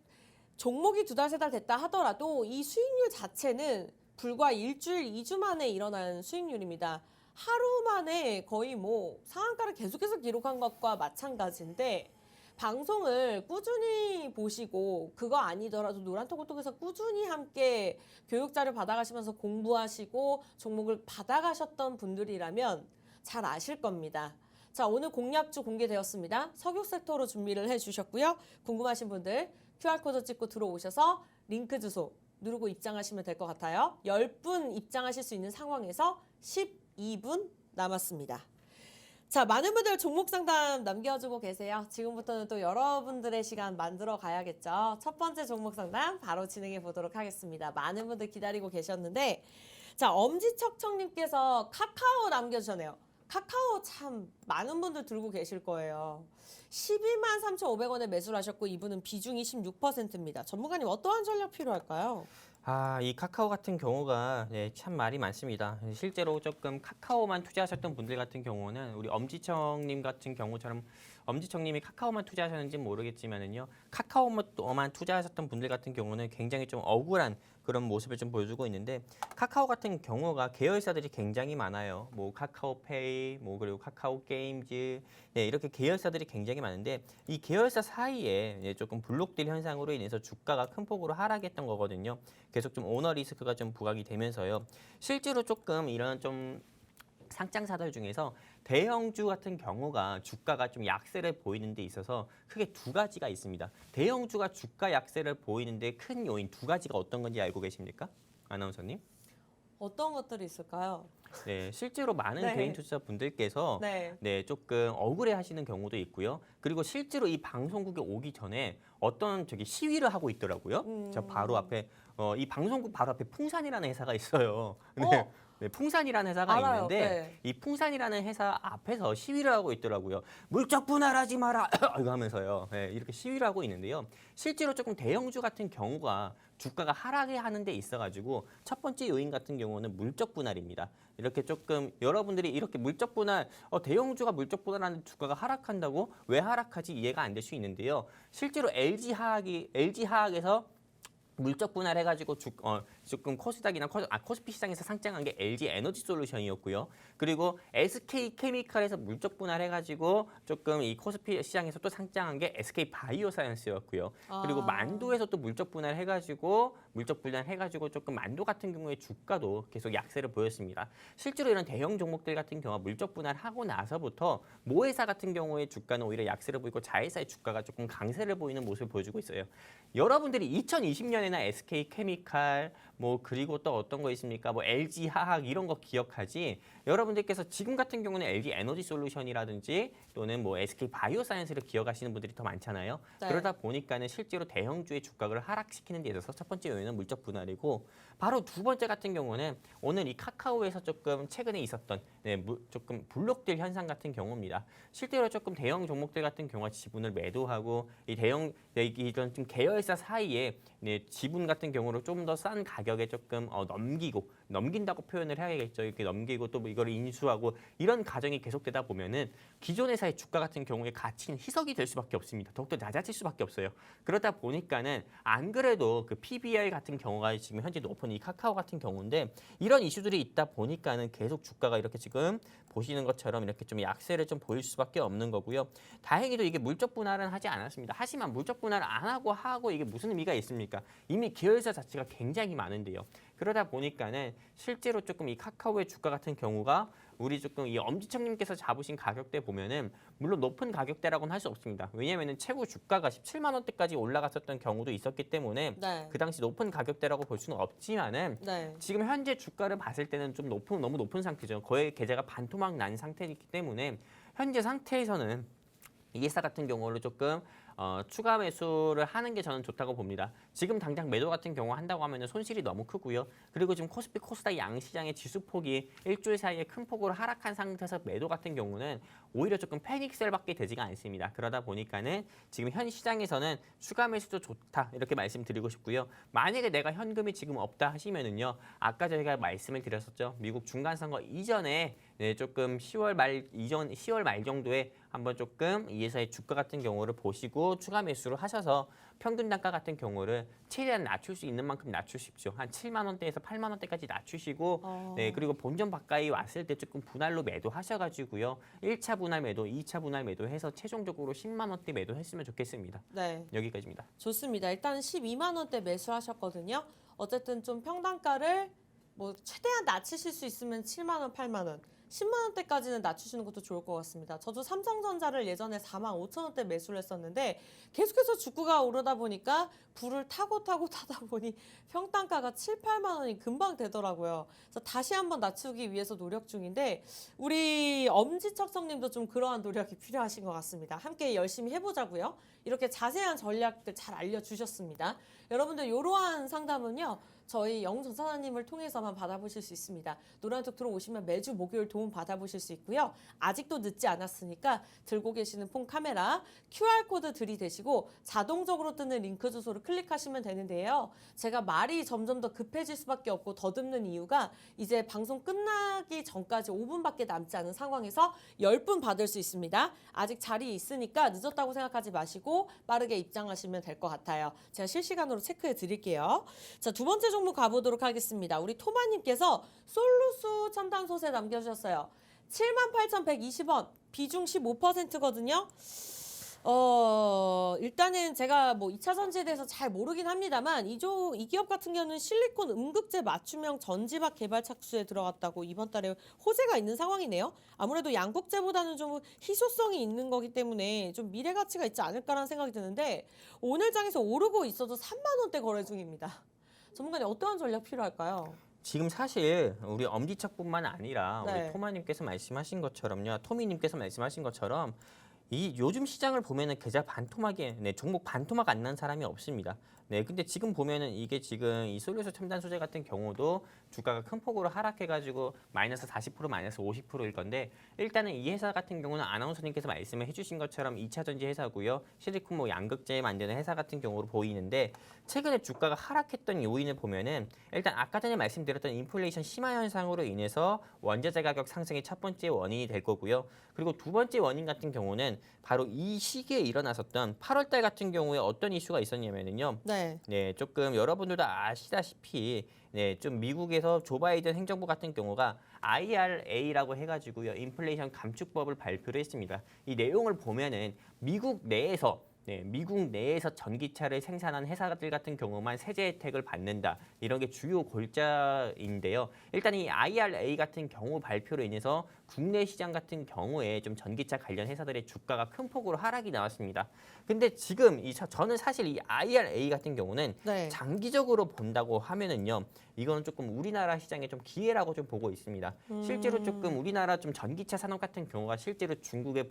종목이 2달, 3달 됐다 하더라도 이 수익률 자체는 불과 일주일, 2주 만에 일어난 수익률입니다. 하루 만에 거의 뭐 상한가를 계속해서 기록한 것과 마찬가지인데 방송을 꾸준히 보시고 그거 아니더라도 노란톡을 통해서 꾸준히 함께 교육자를 받아가시면서 공부하시고 종목을 받아가셨던 분들이라면 잘 아실 겁니다. 자, 오늘 공략주 공개되었습니다. 석유 섹터로 준비를 해주셨고요. 궁금하신 분들 QR코드 찍고 들어오셔서 링크 주소 누르고 입장하시면 될 것 같아요. 10분 입장하실 수 있는 상황에서 12분 남았습니다. 자, 많은 분들 종목 상담 남겨주고 계세요. 지금부터는 또 여러분들의 시간 만들어 가야겠죠. 첫 번째 종목 상담 바로 진행해 보도록 하겠습니다. 많은 분들 기다리고 계셨는데 자, 엄지척척님께서 카카오 남겨주셨네요. 카카오 참 많은 분들 들고 계실 거예요. 12만 3,500원에 매수를 하셨고 이분은 비중이 16%입니다. 전문가님 어떠한 전략 필요할까요? 이 카카오 같은 경우가 참 말이 많습니다. 실제로 조금 카카오만 투자하셨던 분들 같은 경우는 우리 엄지청님 같은 경우처럼 엄지청님이 카카오만 투자하셨는지는 모르겠지만은요, 카카오만 투자하셨던 분들 같은 경우는 굉장히 좀 억울한 그런 모습을 좀 보여주고 있는데 카카오 같은 경우가 계열사들이 굉장히 많아요. 뭐 카카오페이, 뭐 그리고 카카오 게임즈, 이렇게 계열사들이 굉장히 많은데 이 계열사 사이에 조금 블록딜 현상으로 인해서 주가가 큰 폭으로 하락했던 거거든요. 계속 좀 오너 리스크가 좀 부각이 되면서요. 실제로 조금 이런 좀 상장사들 중에서 대형주 같은 경우가 주가가 좀 약세를 보이는 데 있어서 크게 두 가지가 있습니다. 대형주가 주가 약세를 보이는데 큰 요인 두 가지가 어떤 건지 알고 계십니까? 아나운서님? 어떤 것들이 있을까요? 네, 실제로 많은 네. 개인 투자자분들께서 조금 억울해 하시는 경우도 있고요. 그리고 실제로 이 방송국에 오기 전에 어떤 시위를 하고 있더라고요. 저 바로 앞에 이 방송국 바로 앞에 풍산이라는 회사가 있어요. 네, 풍산이라는 회사가 알아요. 있는데 네. 이 풍산이라는 회사 앞에서 시위를 하고 있더라고요. 물적 분할하지 마라 이거 하면서요. 네, 이렇게 시위를 하고 있는데요. 실제로 조금 대형주 같은 경우가 주가가 하락해 하는 데 있어가지고 첫 번째 요인 같은 경우는 물적 분할입니다. 이렇게 조금 여러분들이 이렇게 물적 분할, 대형주가 물적 분할하는데 주가가 하락한다고 왜 하락하지 이해가 안 될 수 있는데요. 실제로 LG화학에서 물적 분할해가지고 조금 코스닥이나 코스피 시장에서 상장한 게 LG 에너지 솔루션이었고요. 그리고 SK 케미칼에서 물적 분할해가지고 조금 이 코스피 시장에서 또 상장한 게 SK 바이오사이언스였고요. 그리고 만도에서 또 물적 분할해가지고 조금 만도 같은 경우에 주가도 계속 약세를 보였습니다. 실제로 이런 대형 종목들 같은 경우가 물적 분할하고 나서부터 모회사 같은 경우에 주가는 오히려 약세를 보이고 자회사의 주가가 조금 강세를 보이는 모습을 보여주고 있어요. 여러분들이 2020년에나 SK 케미칼 뭐 그리고 또 어떤 거 있습니까? 뭐 LG 화학 이런 거 기억하지? 여러분들께서 지금 같은 경우는 LG 에너지 솔루션이라든지 또는 뭐 SK 바이오사이언스를 기억하시는 분들이 더 많잖아요. 네. 그러다 보니까는 실제로 대형주의 주가를 하락시키는 데 있어서 첫 번째 요인은 물적 분할이고 바로 두 번째 같은 경우는 오늘 이 카카오에서 조금 최근에 있었던 조금 블록딜 현상 같은 경우입니다. 실제로 조금 대형 종목들 같은 경우가 지분을 매도하고 이런 좀 계열사 사이에 지분 같은 경우로 좀 더 싼 가격에 조금 넘긴다고 표현을 해야겠죠. 이렇게 넘기고 또 이걸 인수하고 이런 과정이 계속되다 보면은 기존 회사의 주가 같은 경우에 가치는 희석이 될 수밖에 없습니다. 더욱더 낮아질 수밖에 없어요. 그러다 보니까는 안 그래도 그 PBR 같은 경우가 지금 현재 높은 이 카카오 같은 경우인데 이런 이슈들이 있다 보니까는 계속 주가가 이렇게 지금 보시는 것처럼 이렇게 좀 약세를 좀 보일 수밖에 없는 거고요. 다행히도 이게 물적 분할은 하지 않았습니다. 하지만 물적 분할 안 하고 이게 무슨 의미가 있습니까? 이미 계열사 자체가 굉장히 많은데요. 그러다 보니까는 실제로 조금 이 카카오의 주가 같은 경우가 우리 조금 이 엄지청님께서 잡으신 가격대 보면은 물론 높은 가격대라고는 할 수 없습니다. 왜냐하면은 최고 주가가 17만 원대까지 올라갔었던 경우도 있었기 때문에 그 당시 높은 가격대라고 볼 수는 없지만은 지금 현재 주가를 봤을 때는 좀 너무 높은 상태죠. 거의 계좌가 반토막 난 상태이기 때문에 현재 상태에서는 이 회사 같은 경우로 조금 추가 매수를 하는 게 저는 좋다고 봅니다. 지금 당장 매도 같은 경우 한다고 하면 손실이 너무 크고요. 그리고 지금 코스피 코스닥 양시장의 지수폭이 일주일 사이에 큰 폭으로 하락한 상태에서 매도 같은 경우는 오히려 조금 패닉셀밖에 되지가 않습니다. 그러다 보니까는 지금 현 시장에서는 추가 매수도 좋다 이렇게 말씀드리고 싶고요. 만약에 내가 현금이 지금 없다 하시면은요. 아까 저희가 말씀을 드렸었죠. 미국 중간선거 이전에 조금 10월 말 정도에 한번 조금 이 회사의 주가 같은 경우를 보시고 추가 매수를 하셔서 평균 단가 같은 경우를 최대한 낮출 수 있는 만큼 낮추십시오. 한 7만 원대에서 8만 원대까지 낮추시고 그리고 본전 가까이 왔을 때 조금 분할로 매도하셔가지고요. 1차 분할 매도, 2차 분할 매도해서 최종적으로 10만 원대 매도했으면 좋겠습니다. 여기까지입니다. 좋습니다. 일단 12만 원대 매수하셨거든요. 어쨌든 좀 평단가를 뭐 최대한 낮추실 수 있으면 7만 원, 8만 원. 10만 원대까지는 낮추시는 것도 좋을 것 같습니다. 저도 삼성전자를 예전에 4만 5천 원대 매수를 했었는데 계속해서 주가가 오르다 보니까 불을 타다 보니 평단가가 7, 8만 원이 금방 되더라고요. 그래서 다시 한번 낮추기 위해서 노력 중인데 우리 엄지척성님도 좀 그러한 노력이 필요하신 것 같습니다. 함께 열심히 해보자고요. 이렇게 자세한 전략들 잘 알려주셨습니다. 여러분들 이러한 상담은요. 저희 영웅 전사님을 통해서만 받아보실 수 있습니다. 노란톡 들어오시면 매주 목요일 도움 받아보실 수 있고요. 아직도 늦지 않았으니까 들고 계시는 폰 카메라 QR코드 들이대시고 자동적으로 뜨는 링크 주소를 클릭하시면 되는데요. 제가 말이 점점 더 급해질 수밖에 없고 더듬는 이유가 이제 방송 끝나기 전까지 5분밖에 남지 않은 상황에서 10분 받을 수 있습니다. 아직 자리에 있으니까 늦었다고 생각하지 마시고 빠르게 입장하시면 될 것 같아요. 제가 실시간으로 체크해 드릴게요. 자, 두 번째 종목 가보도록 하겠습니다. 우리 토마님께서 솔루스 첨단 소세 남겨주셨어요. 78,120원, 비중 15%거든요. 일단은 제가 뭐 2차 전지에 대해서 잘 모르긴 합니다만 이 기업 같은 경우는 실리콘 음극재 맞춤형 전지박 개발 착수에 들어갔다고 이번 달에 호재가 있는 상황이네요. 아무래도 양극재보다는 좀 희소성이 있는 거기 때문에 좀 미래 가치가 있지 않을까라는 생각이 드는데 오늘 장에서 오르고 있어도 3만 원대 거래 중입니다. 전문가님 어떠한 전략 필요할까요? 지금 사실 우리 엄지척뿐만 아니라 네. 우리 토마님께서 말씀하신 것처럼요, 토미님께서 말씀하신 것처럼 이 요즘 시장을 보면은 계좌 반토막에 종목 반토막 안 난 사람이 없습니다. 네, 근데 지금 보면은 이게 지금 이 솔루스 첨단 소재 같은 경우도 주가가 큰 폭으로 하락해가지고 마이너스 40% 마이너스 50%일 건데 일단은 이 회사 같은 경우는 아나운서님께서 말씀을 해주신 것처럼 2차 전지 회사고요. 실리콘 뭐 양극재 만드는 회사 같은 경우로 보이는데 최근에 주가가 하락했던 요인을 보면은 일단 아까 전에 말씀드렸던 인플레이션 심화 현상으로 인해서 원자재 가격 상승의 첫 번째 원인이 될 거고요. 그리고 두 번째 원인 같은 경우는 바로 이 시기에 일어났었던 8월 달 같은 경우에 어떤 이슈가 있었냐면은요. 네, 조금 여러분들도 아시다시피 좀 미국에서 조 바이든 행정부 같은 경우가 IRA라고 해가지고요. 인플레이션 감축법을 발표를 했습니다. 이 내용을 보면은 미국 내에서 전기차를 생산한 회사들 같은 경우만 세제 혜택을 받는다. 이런 게 주요 골자인데요. 일단 이 IRA 같은 경우 발표로 인해서 국내 시장 같은 경우에 좀 전기차 관련 회사들의 주가가 큰 폭으로 하락이 나왔습니다. 근데 지금 저는 사실 이 IRA 같은 경우는 장기적으로 본다고 하면은요. 이거는 조금 우리나라 시장에 좀 기회라고 좀 보고 있습니다. 실제로 조금 우리나라 좀 전기차 산업 같은 경우가 실제로 중국의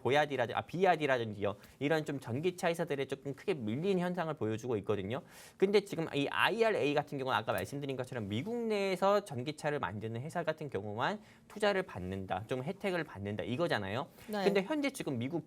비아디라든지요. 이런 좀 전기차 회사들에 조금 크게 밀린 현상을 보여주고 있거든요. 근데 지금 이 IRA 같은 경우는 아까 말씀드린 것처럼 미국 내에서 전기차를 만드는 회사 같은 경우만 투자를 받는다. 좀 혜택을 받는다. 이거잖아요. 근데 현재 지금 미국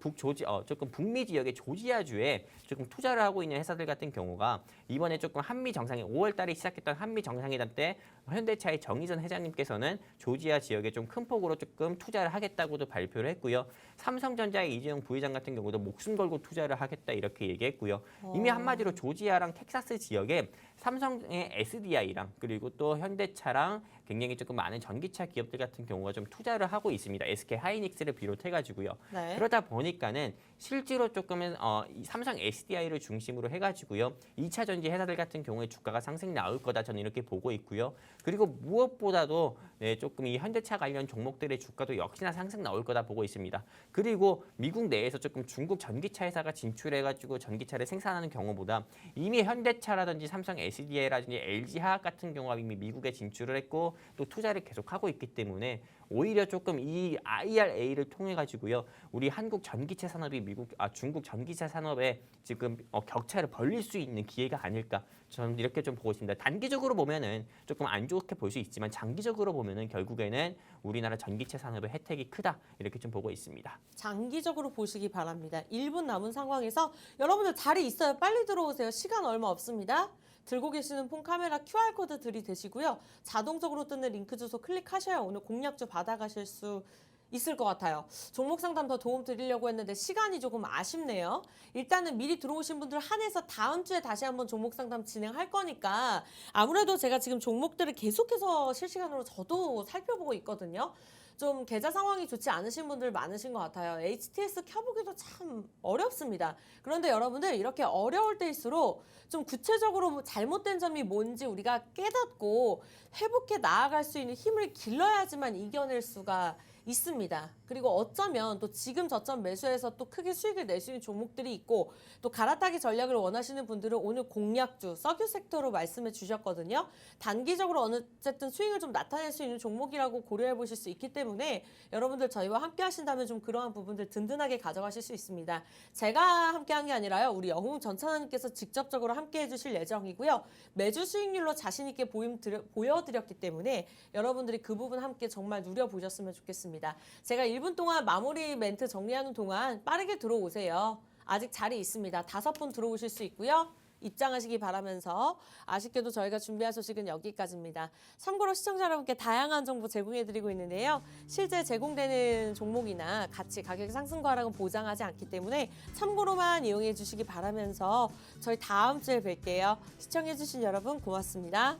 조금 북미 지역의 조지아주에 조금 투자를 하고 있는 회사들 같은 경우가 이번에 조금 한미 정상회 5월 달에 시작했던 한미 정상회담 때 현대차의 정의선 회장님께서는 조지아 지역에 좀 큰 폭으로 조금 투자를 하겠다고도 발표를 했고요. 삼성전자의 이재용 부회장 같은 경우도 목숨 걸고 투자를 하겠다 이렇게 얘기했고요. 이미 한마디로 조지아랑 텍사스 지역에 삼성의 SDI랑 그리고 또 현대차랑 굉장히 조금 많은 전기차 기업들 같은 경우가 좀 투자를 하고 있습니다. SK 하이닉스를 비롯해가지고요. 그러다 보니까는 실제로 조금은 삼성 SDI를 중심으로 해가지고요. 2차 전지 회사들 같은 경우에 주가가 상승 나올 거다 저는 이렇게 보고 있고요. 그리고 무엇보다도 조금 이 현대차 관련 종목들의 주가도 역시나 상승 나올 거다 보고 있습니다. 그리고 미국 내에서 조금 중국 전기차 회사가 진출해가지고 전기차를 생산하는 경우보다 이미 현대차라든지 삼성 SDI라든지 LG화학 같은 경우가 이미 미국에 진출을 했고 또 투자를 계속하고 있기 때문에 오히려 조금 이 IRA를 통해 가지고요. 우리 한국 전기차 산업이 중국 전기차 산업에 지금 격차를 벌릴 수 있는 기회가 아닐까 저는 이렇게 좀 보고 있습니다. 단기적으로 보면은 조금 안 좋게 볼 수 있지만 장기적으로 보면은 결국에는 우리나라 전기차 산업의 혜택이 크다 이렇게 좀 보고 있습니다. 장기적으로 보시기 바랍니다. 1분 남은 상황에서 여러분들 자리 있어요. 빨리 들어오세요. 시간 얼마 없습니다. 들고 계시는 폰 카메라 QR코드 들이대시고요. 자동적으로 뜨는 링크 주소 클릭하셔야 오늘 공략주 받아가실 수 있을 것 같아요. 종목 상담 더 도움 드리려고 했는데 시간이 조금 아쉽네요. 일단은 미리 들어오신 분들 한해서 다음 주에 다시 한번 종목 상담 진행할 거니까 아무래도 제가 지금 종목들을 계속해서 실시간으로 저도 살펴보고 있거든요. 좀 계좌 상황이 좋지 않으신 분들 많으신 것 같아요. HTS 켜보기도 참 어렵습니다. 그런데 여러분들 이렇게 어려울 때일수록 좀 구체적으로 잘못된 점이 뭔지 우리가 깨닫고 회복해 나아갈 수 있는 힘을 길러야지만 이겨낼 수가 있습니다. 그리고 어쩌면 또 지금 저점 매수해서 또 크게 수익을 낼 수 있는 종목들이 있고 또 갈아타기 전략을 원하시는 분들은 오늘 공략주, 석유 섹터로 말씀해 주셨거든요. 단기적으로 어쨌든 수익을 좀 나타낼 수 있는 종목이라고 고려해 보실 수 있기 때문에 여러분들 저희와 함께 하신다면 좀 그러한 부분들 든든하게 가져가실 수 있습니다. 제가 함께 한 게 아니라요. 우리 영웅 전차장님께서 직접적으로 함께 해주실 예정이고요. 매주 수익률로 자신 있게 보여드렸기 때문에 여러분들이 그 부분 함께 정말 누려보셨으면 좋겠습니다. 제가 1분 동안 마무리 멘트 정리하는 동안 빠르게 들어오세요. 아직 자리 있습니다. 5분 들어오실 수 있고요. 입장하시기 바라면서 아쉽게도 저희가 준비한 소식은 여기까지입니다. 참고로 시청자 여러분께 다양한 정보 제공해드리고 있는데요. 실제 제공되는 종목이나 같이 가격 상승과 하락은 보장하지 않기 때문에 참고로만 이용해 주시기 바라면서 저희 다음 주에 뵐게요. 시청해주신 여러분 고맙습니다.